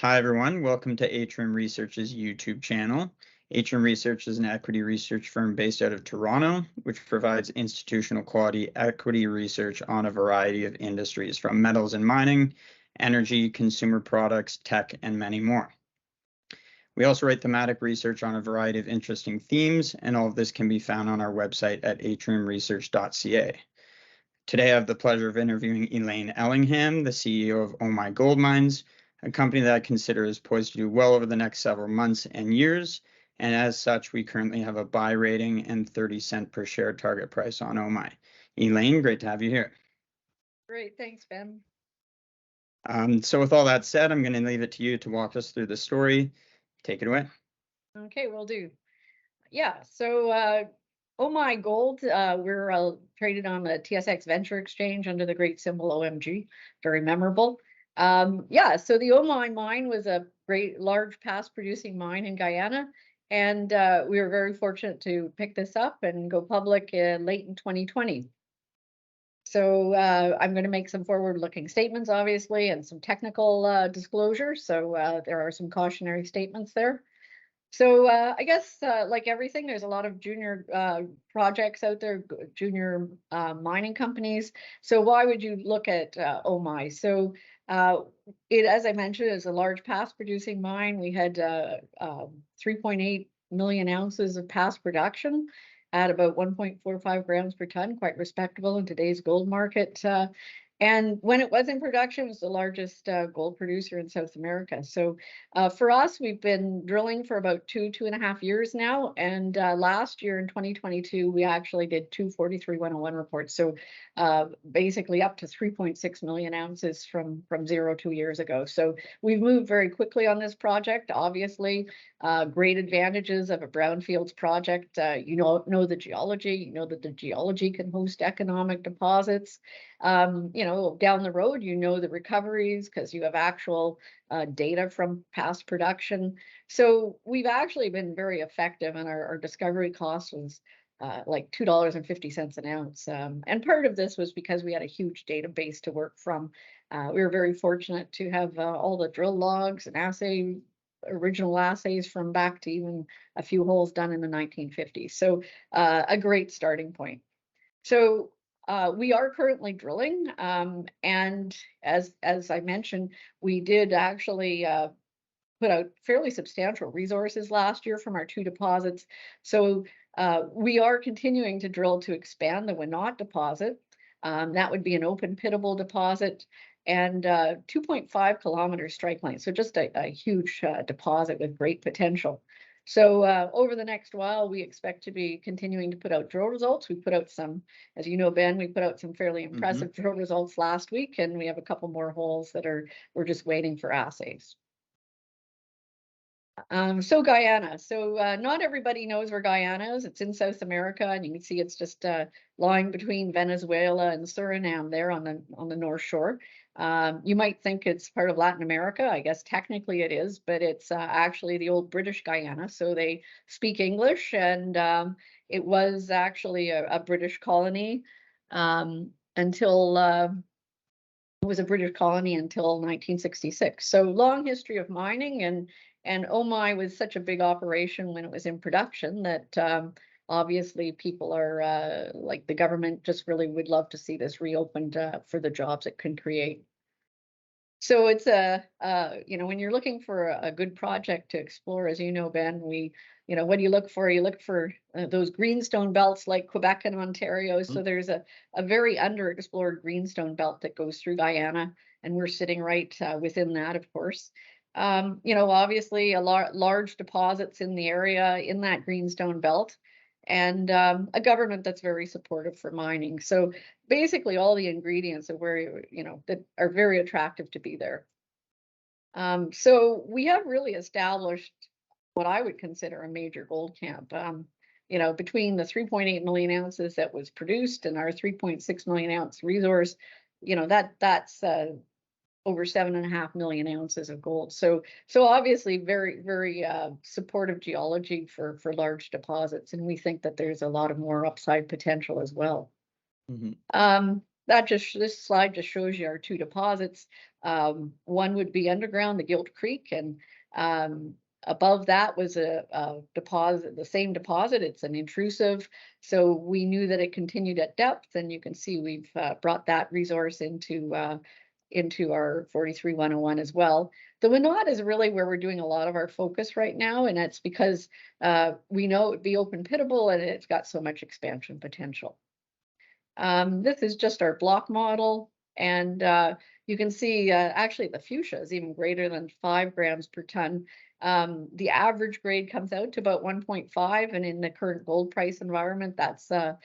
Hi, everyone. Welcome to Atrium Research's YouTube channel. Atrium Research is an equity research firm based out of Toronto, which provides institutional quality equity research on a variety of industries, from metals and mining, energy, consumer products, tech, and many more. We also write thematic research on a variety of interesting themes, and all of this can be found on our website at atriumresearch.ca. Today, I have the pleasure of interviewing Elaine Ellingham, the CEO of Omai Gold Mines, a company that I consider is poised to do well over the next several months and years. And as such, we currently have a buy rating and 30 cent per share target price on Omai. Elaine, great to have you here. Great, thanks, Ben. So with all that said, I'm going to leave it to you to walk us through the story. Take it away. Okay, will do. Yeah, so Omai Gold, we're traded on the TSX Venture Exchange under the great symbol OMG, very memorable. Yeah, so the Omai mine was a great large past producing mine in Guyana, and we were very fortunate to pick this up and go public late in 2020. So I'm going to make some forward-looking statements, obviously, and some technical disclosures. So there are some cautionary statements there. So I guess like everything, there's a lot of junior projects out there, junior mining companies. So why would you look at Omai? So it, as I mentioned, is a large past producing mine. We had 3.8 million ounces of past production at about 1.45 grams per ton, quite respectable in today's gold market. And when it was in production, it was the largest gold producer in South America. So for us, we've been drilling for about two and a half years now. And last year in 2022, we actually did two 43-101 reports. So basically up to 3.6 million ounces from 2 years ago. So we've moved very quickly on this project. Obviously, great advantages of a brownfields project. You know the geology. You know that the geology can host economic deposits. You know, down the road, you know the recoveries because you have actual data from past production. So we've actually been very effective, and our discovery cost was like $2.50 an ounce. And part of this was because we had a huge database to work from. We were very fortunate to have all the drill logs and original assays from back to even a few holes done in the 1950s. So a great starting point. So we are currently drilling, and as I mentioned, we did actually put out fairly substantial resources last year from our two deposits. So we are continuing to drill to expand the Wenot deposit. That would be an open pittable deposit and 2.5 kilometer strike length. So just a huge deposit with great potential. So over the next while, we expect to be continuing to put out drill results. We put out some, as you know, Ben, we put out some fairly impressive drill results last week, and we have a couple more holes that we're just waiting for assays. So Guyana. So not everybody knows where Guyana is. It's in South America, and you can see it's just lying between Venezuela and Suriname there on the North Shore. You might think it's part of Latin America. I guess technically it is, but it's actually the old British Guyana. So they speak English, and it was actually a British colony until it was a British colony until 1966. So long history of mining, and Omai was such a big operation when it was in production that obviously people are like the government just really would love to see this reopened for the jobs it can create. So it's you know, when you're looking for a good project to explore, as you know, Ben, you know, what do you look for? You look for those greenstone belts like Quebec and Ontario. So there's a very underexplored greenstone belt that goes through Guyana, and we're sitting right within that, of course. You know, obviously large deposits in the area in that greenstone belt, and a government that's very supportive for mining. So basically all the ingredients of where, you know, that are very attractive to be there. So we have really established what I would consider a major gold camp. You know, between the 3.8 million ounces that was produced and our 3.6 million ounce resource, you know, that's over 7.5 million ounces of gold. So obviously very supportive geology for large deposits, and we think that there's a lot of more upside potential as well. this slide just shows you our two deposits. One would be underground, the Gilt Creek, and above that was a deposit, the same deposit. It's an intrusive, so we knew that it continued at depth, and you can see we've brought that resource into our 43-101 as well. The Wenot is really where we're doing a lot of our focus right now, and that's because we know it'd be open pittable and it's got so much expansion potential. This is just our block model, and you can see actually the fuchsia is even greater than 5 grams per ton. The average grade comes out to about 1.5, and in the current gold price environment, that's a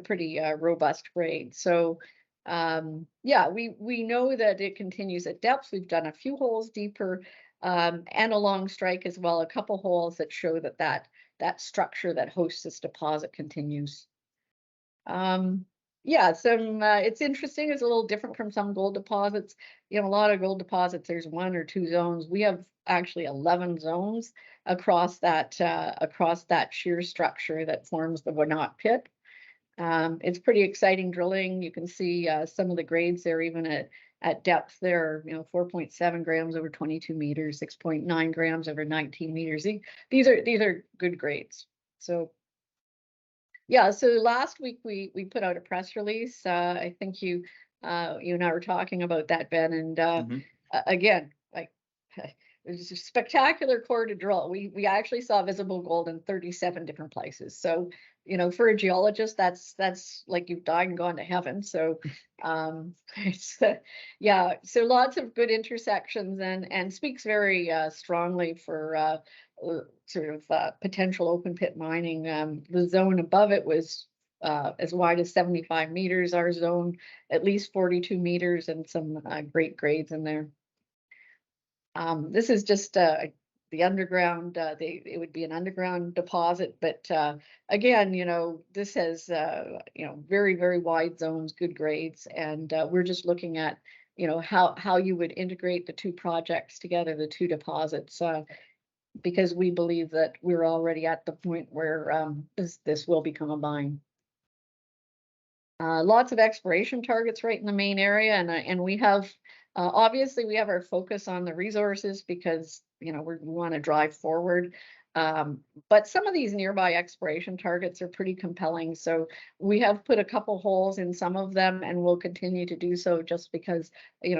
pretty robust grade. So yeah, we know that it continues at depth. We've done a few holes deeper and along strike as well, a couple holes that show that structure that hosts this deposit continues. Yeah, it's interesting. It's a little different from some gold deposits. You know, a lot of gold deposits, there's 1 or 2 zones. We have actually 11 zones across that shear structure that forms the Wenot pit. It's pretty exciting drilling. You can see some of the grades there, even at depth there, 4.7 grams over 22 meters, 6.9 grams over 19 meters. These are good grades. So yeah, so last week we put out a press release. I think you and I were talking about that, Ben, and again, like it was a spectacular core to drill. We actually saw visible gold in 37 different places. So, for a geologist, that's like you've died and gone to heaven. So, yeah, so lots of good intersections and speaks very strongly for sort of potential open pit mining. The zone above it was as wide as 75 meters. Our zone, at least 42 meters, and some great grades in there. This is just the underground. It would be an underground deposit, but again, this has very, very wide zones, good grades, and we're just looking at how you would integrate the two projects together, the two deposits, because we believe that we're already at the point where this will become a mine. Lots of exploration targets right in the main area, and we have obviously we have our focus on the resources because we want to drive forward. But some of these nearby exploration targets are pretty compelling. So we have put a couple holes in some of them, and we'll continue to do so just because we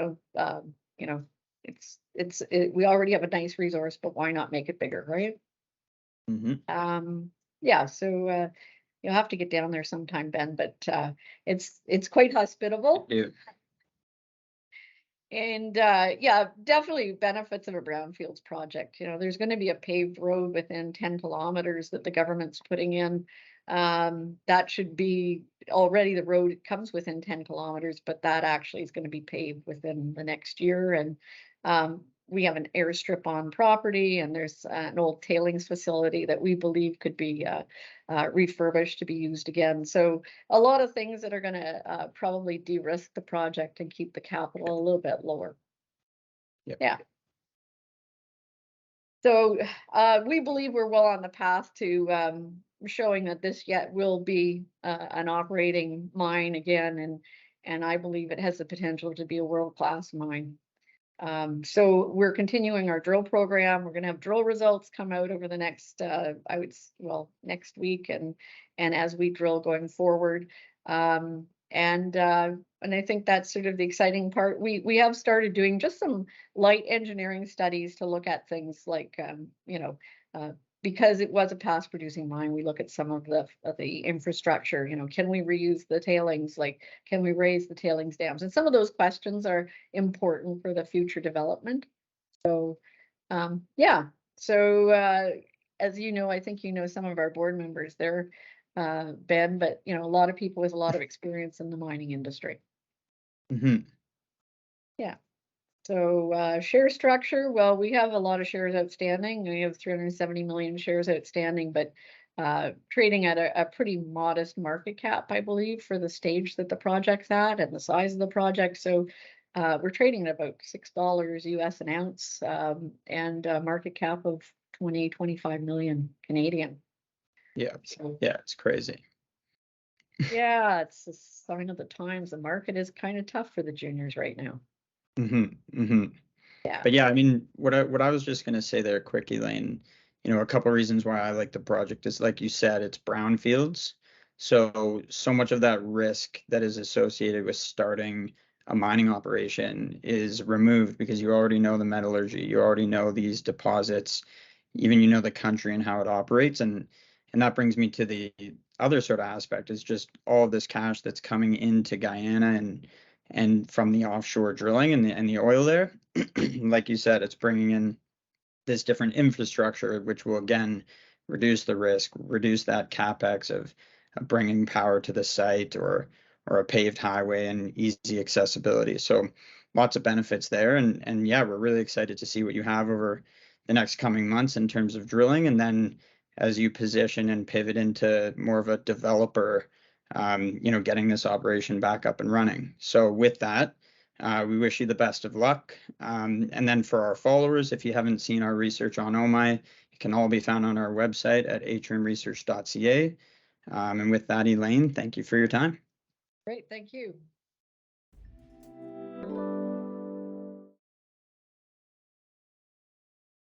already have a nice resource, but why not make it bigger, right? Yeah, so you'll have to get down there sometime, Ben, but it's quite hospitable. Yeah. And yeah, definitely benefits of a brownfields project. There's going to be a paved road within 10 kilometers that the government's putting in. That should be already, the road comes within 10 kilometers, but that actually is going to be paved within the next year. And we have an airstrip on property, and there's an old tailings facility that we believe could be refurbished to be used again. So a lot of things that are going to probably de-risk the project and keep the capital a little bit lower. Yep. Yeah. So we believe we're well on the path to showing that this yet will be an operating mine again, and I believe it has the potential to be a world-class mine. So we're continuing our drill program. We're going to have drill results come out over the next, next week, and as we drill going forward. And I think that's sort of the exciting part. We have started doing just some light engineering studies to look at things like, because it was a past producing mine, we look at some of the infrastructure. Can we reuse the tailings? Like, can we raise the tailings dams? And some of those questions are important for the future development. So yeah, so as you know, I think some of our board members there, Ben, but a lot of people with a lot of experience in the mining industry. Yeah. So share structure, well, we have a lot of shares outstanding. We have 370 million shares outstanding, but trading at a pretty modest market cap, I believe, for the stage that the project's at and the size of the project. So we're trading at about $6 US an ounce, and a market cap of 25 million Canadian. Yeah. So, yeah, it's crazy. Yeah, it's a sign of the times. The market is kind of tough for the juniors right now. Yeah. But yeah, I mean, what I was just gonna say there quick, Elaine, a couple reasons why I like the project is like you said, it's brownfields. So much of that risk that is associated with starting a mining operation is removed because you already know the metallurgy, you already know these deposits, even you know the country and how it operates. And that brings me to the other sort of aspect is just all of this cash that's coming into Guyana and from the offshore drilling and the oil there. Like you said, it's bringing in this different infrastructure, which will again reduce the risk, reduce that capex of bringing power to the site or a paved highway and easy accessibility. So lots of benefits there. And yeah, we're really excited to see what you have over the next coming months in terms of drilling. And then as you position and pivot into more of a developer, getting this operation back up and running. So with that, we wish you the best of luck. And then for our followers, if you haven't seen our research on Omai, it can all be found on our website at atriumresearch.ca. And with that, Elaine, thank you for your time. Great. Thank you.